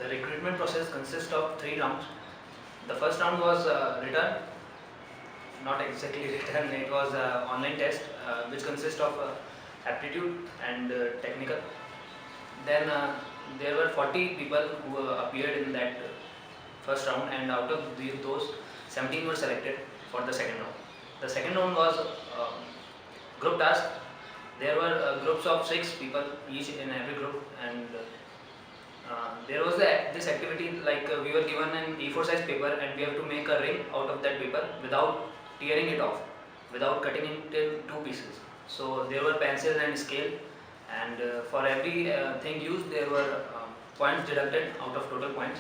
The recruitment process consists of 3 rounds. The first round was written, not exactly written, it was an online test which consists of aptitude and technical. Then there were 40 people who appeared in that first round, and out of those 17 were selected for the second round. The second round was group task. There were groups of 6 people each in every group, and there was this activity like we were given an A4 size paper and we have to make a ring out of that paper without tearing it off, without cutting it in 2 pieces. So there were pencils and scale, and for every thing used there were points deducted out of total points,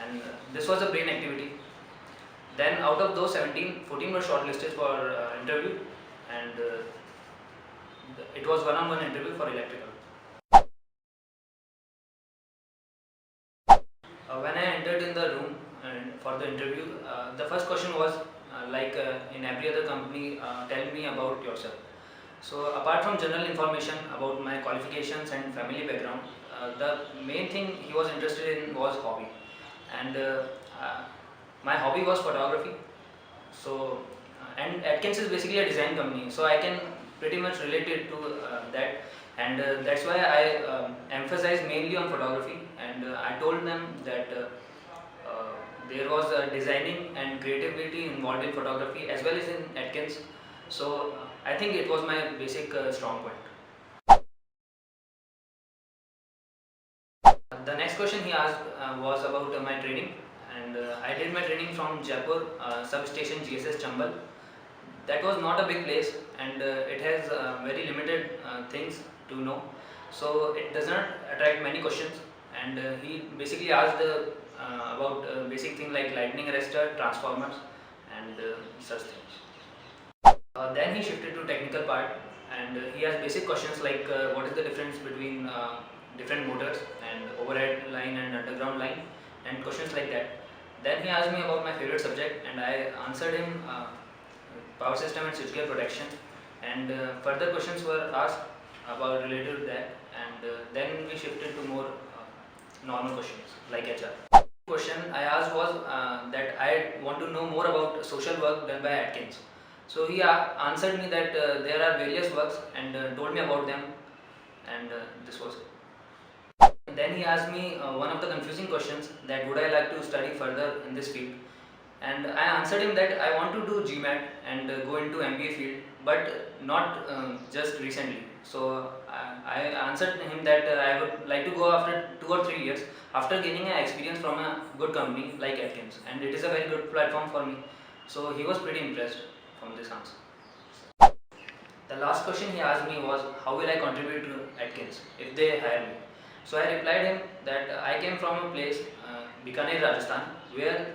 and this was a brain activity. Then out of those 17, 14 were shortlisted for interview, and it was one-on-one interview for electrical. When I entered in the room for the interview, the first question was like in every other company, tell me about yourself. So apart from general information about my qualifications and family background, the main thing he was interested in was hobby, and my hobby was photography. So and Atkins is basically a design company, so I can pretty much relate it to that, and that's why I emphasize mainly on photography, and I told them that there was designing and creativity involved in photography as well as in Atkins. So I think it was my basic strong point. The next question he asked was about my training, and I did my training from Jaipur substation GSS Chambal. That was not a big place, and it has very limited things to know, so it does not attract many questions, and he basically asked about basic things like lightning arrestor, transformers, and such things. Then he shifted to technical part, and he has basic questions like what is the difference between different motors and overhead line and underground line, and questions like that. Then he asked me about my favorite subject, and I answered him power system and switchgear protection, and further questions were asked about related to that, and then we shifted to more normal questions like HR. Question I asked was that I want to know more about social work done by Atkins. So he answered me that there are various works, and told me about them, and this was it. Then he asked me one of the confusing questions, that would I like to study further in this field, and I answered him that I want to do GMAT and go into MBA field, but not just recently. So I answered him that I would like to go after 2 or 3 years after gaining an experience from a good company like Atkins, and it is a very good platform for me. So he was pretty impressed from this answer. The last question he asked me was, how will I contribute to Atkins if they hire me? So I replied him that I came from a place, Bikaner, Rajasthan, where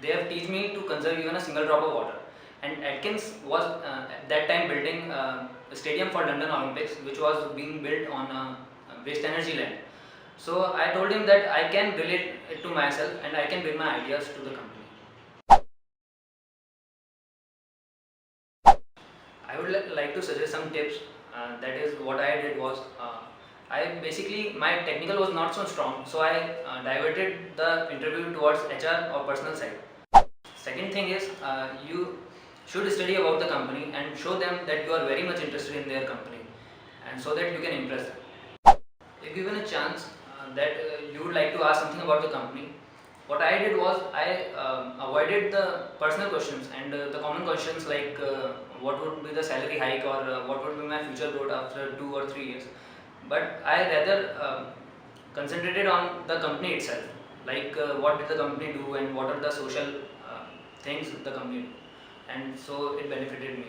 they have taught me to conserve even a single drop of water. And Atkins was at that time building a stadium for London Olympics, which was being built on a waste energy land. So I told him that I can relate it to myself and I can bring my ideas to the company. I would like to suggest some tips. That is, what I did was, my technical was not so strong, so I diverted the interview towards HR or personal side. Second thing is, you should study about the company and show them that you are very much interested in their company, and so that you can impress them. If given a chance that you would like to ask something about the company, what I did was I avoided the personal questions and the common questions like what would be the salary hike, or what would be my future growth after 2 or 3 years. But I rather concentrated on the company itself, like what did the company do and what are the social things the company do, and so it benefited me.